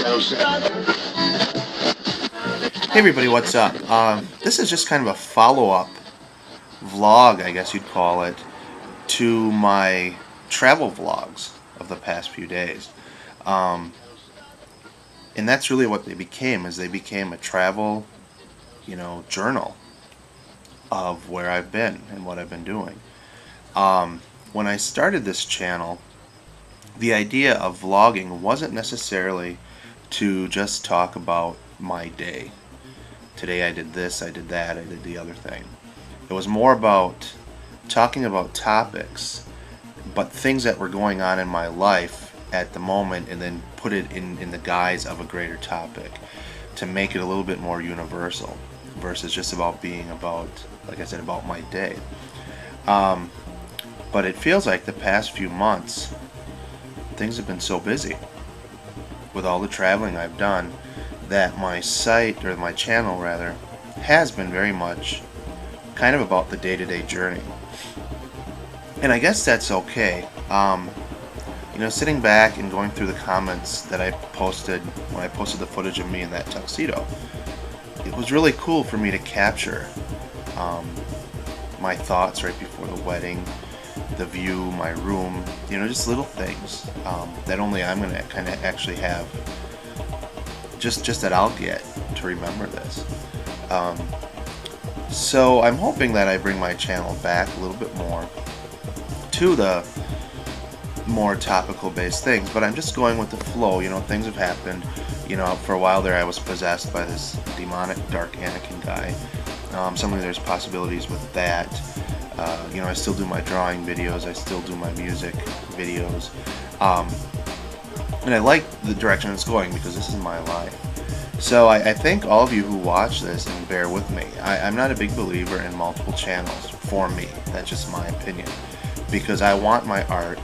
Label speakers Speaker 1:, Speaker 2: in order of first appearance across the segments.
Speaker 1: Hey everybody, what's up? This is just kind of a follow-up vlog, I guess you'd call it, to my travel vlogs of the past few days. Um, and that's really what they became, is they became a travel, journal of where I've been and what I've been doing. When I started this channel, the idea of vlogging wasn't necessarily to just talk about my day. Today I did this, I did that, I did the other thing. It was more about talking about topics, but things that were going on in my life at the moment, and then put it in the guise of a greater topic to make it a little bit more universal versus just about being about, like I said, about my day. But it feels like the past few months things have been so busy with all the traveling I've done that my site, or my channel rather, has been very much kind of about the day-to-day journey. And I guess that's okay. Sitting back and going through the comments that I posted when I posted the footage of me in that tuxedo, it was really cool for me to capture my thoughts right before the wedding, the view, my room, just little things that only I'm going to kind of actually have just that I'll get to remember this. So I'm hoping that I bring my channel back a little bit more to the more topical based things, but I'm just going with the flow. Things have happened. For a while there I was possessed by this demonic dark Anakin guy. Something there's possibilities with that. I still do my drawing videos, I still do my music videos, and I like the direction it's going because this is my life. So I thank all of you who watch this and bear with me. I'm not a big believer in multiple channels for me. That's just my opinion, because I want my art,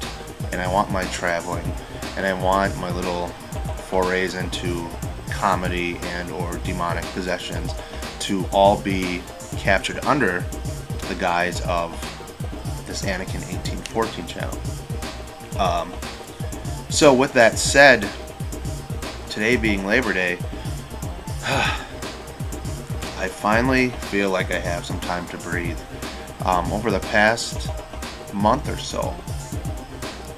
Speaker 1: and I want my traveling, and I want my little forays into comedy and or demonic possessions to all be captured under the guise of this Anakin 1814 channel. So with that said, today being Labor Day, I finally feel like I have some time to breathe. Over the past month or so,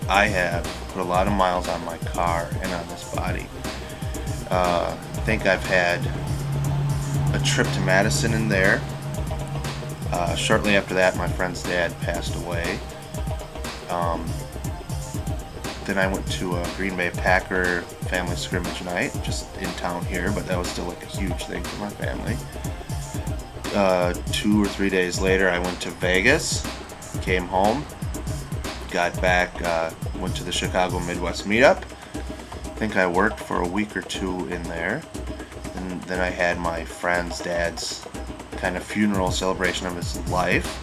Speaker 1: I have put a lot of miles on my car and on this body. I think I've had a trip to Madison in there. Shortly after that, my friend's dad passed away. Then I went to a Green Bay Packer family scrimmage night, just in town here, but that was still like a huge thing for my family. 2 or 3 days later, I went to Vegas, came home, got back, went to the Chicago Midwest meetup. I think I worked for a week or two in there. And then I had my friend's dad's kind of funeral celebration of his life.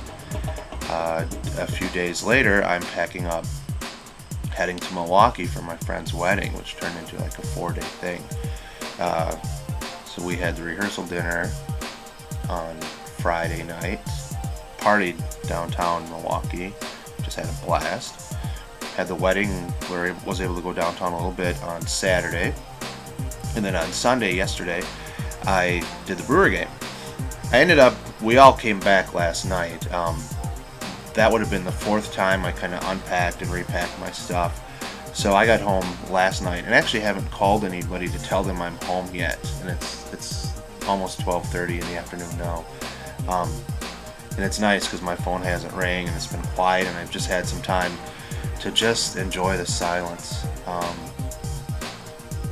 Speaker 1: A few days later, I'm packing up, heading to Milwaukee for my friend's wedding, which turned into like a 4-day thing. So we had the rehearsal dinner on Friday night, partied downtown Milwaukee, just had a blast. Had the wedding where I was able to go downtown a little bit on Saturday. And then on Sunday, yesterday, I did the Brewer game. We all came back last night. That would have been the 4th time I kind of unpacked and repacked my stuff. So I got home last night and actually haven't called anybody to tell them I'm home yet. And it's almost 12:30 in the afternoon now. And it's nice because my phone hasn't rang and it's been quiet, and I've just had some time to just enjoy the silence.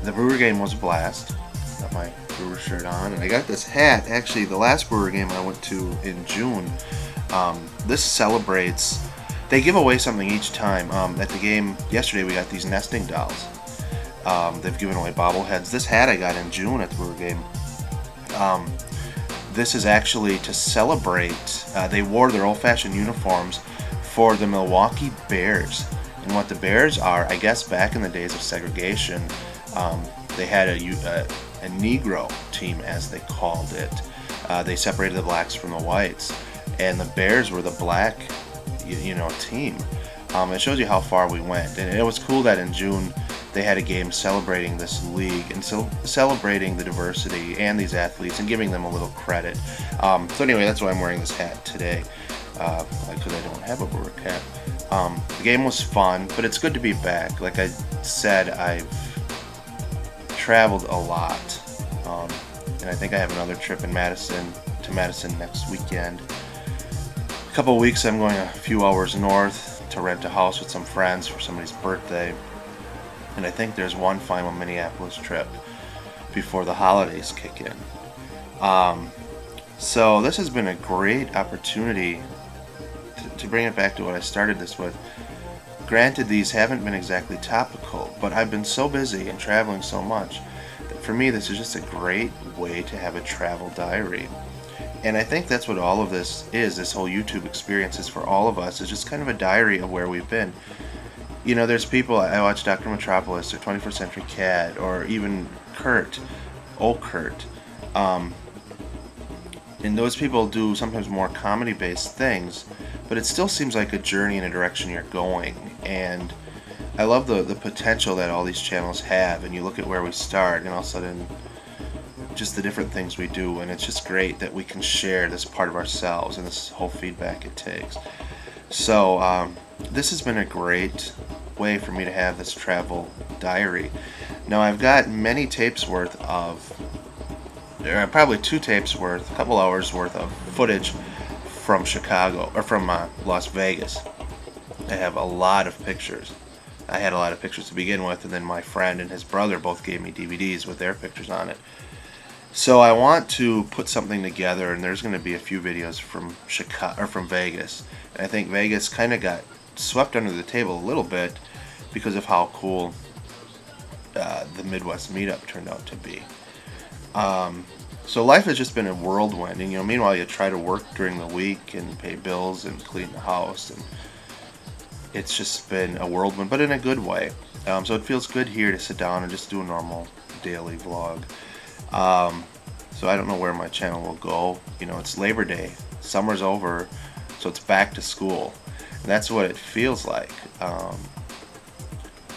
Speaker 1: The Brewer game was a blast. Got my Brewer shirt on, and I got this hat. Actually, the last Brewer game I went to in June, this celebrates, they give away something each time. At the game yesterday, we got these nesting dolls. They've given away bobbleheads. This hat I got in June at the Brewer game. This is actually to celebrate, they wore their old-fashioned uniforms for the Milwaukee Bears. And what the Bears are, I guess back in the days of segregation, they had a Negro team, as they called it. They separated the blacks from the whites, and the Bears were the black, team. It shows you how far we went, and it was cool that in June they had a game celebrating this league and so celebrating the diversity and these athletes and giving them a little credit. So anyway, that's why I'm wearing this hat today, because I don't have a Brewer hat. The game was fun, but it's good to be back. Like I said, I've traveled a lot, and I think I have another trip to Madison next weekend. A couple of weeks I'm going a few hours north to rent a house with some friends for somebody's birthday, and I think there's one final Minneapolis trip before the holidays kick in. So this has been a great opportunity to bring it back to what I started this with. Granted, these haven't been exactly topical, but I've been so busy and traveling so much that for me this is just a great way to have a travel diary. And I think that's what all of this is, this whole YouTube experience is for all of us, is just kind of a diary of where we've been. You know, there's people, I watch Dr. Metropolis or 21st Century Cat or even Kurt, old Kurt. And those people do sometimes more comedy-based things, but it still seems like a journey in a direction you're going. And I love the potential that all these channels have, and you look at where we start and all of a sudden just the different things we do, and it's just great that we can share this part of ourselves and this whole feedback it takes. So this has been a great way for me to have this travel diary. Now I've got many tapes worth of, probably 2 tapes worth, a couple hours worth of footage from Chicago, or from Las Vegas. I have a lot of pictures. I had a lot of pictures to begin with, and then my friend and his brother both gave me DVDs with their pictures on it. So I want to put something together, and there's going to be a few videos from Chicago or from Vegas. And I think Vegas kind of got swept under the table a little bit because of how cool the Midwest meetup turned out to be. So life has just been a whirlwind, and meanwhile you try to work during the week and pay bills and clean the house, and it's just been a whirlwind, but in a good way. So it feels good here to sit down and just do a normal daily vlog. So I don't know where my channel will go. It's Labor Day, summer's over, so it's back to school, and that's what it feels like,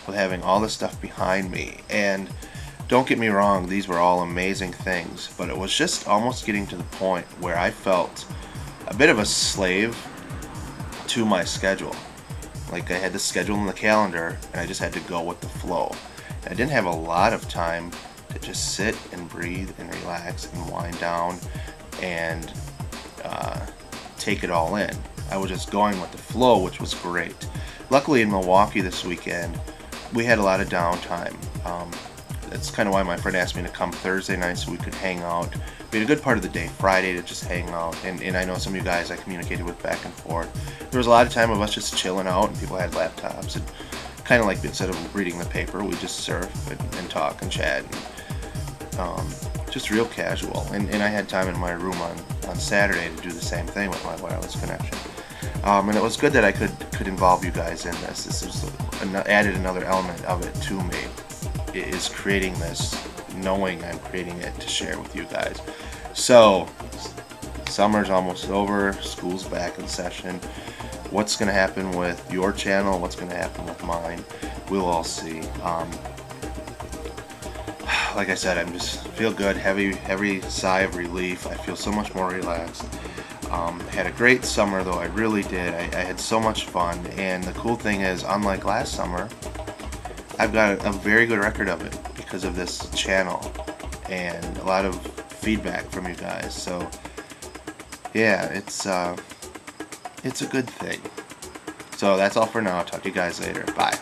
Speaker 1: with having all this stuff behind me. And don't get me wrong, these were all amazing things, but it was just almost getting to the point where I felt a bit of a slave to my schedule. Like I had the schedule in the calendar, and I just had to go with the flow. And I didn't have a lot of time to just sit and breathe and relax and wind down and take it all in. I was just going with the flow, which was great. Luckily in Milwaukee this weekend, we had a lot of downtime. That's kind of why my friend asked me to come Thursday night so we could hang out. We had a good part of the day, Friday, to just hang out. And I know some of you guys I communicated with back and forth. There was a lot of time of us just chilling out, and people had laptops. And kind of like instead of reading the paper, we just surf and talk and chat. And, just real casual. And I had time in my room on Saturday to do the same thing with my wireless connection. And it was good that I could involve you guys in this. This was added another element of it to me. It is creating this, knowing I'm creating it to share with you guys. So, summer's almost over, school's back in session. What's going to happen with your channel, what's going to happen with mine, we'll all see. Like I said, I just feel good, heavy sigh of relief. I feel so much more relaxed. Had a great summer though, I really did. I had so much fun, and the cool thing is, unlike last summer, I've got a very good record of it because of this channel and a lot of feedback from you guys. So yeah, it's a good thing. So that's all for now. I'll talk to you guys later. Bye.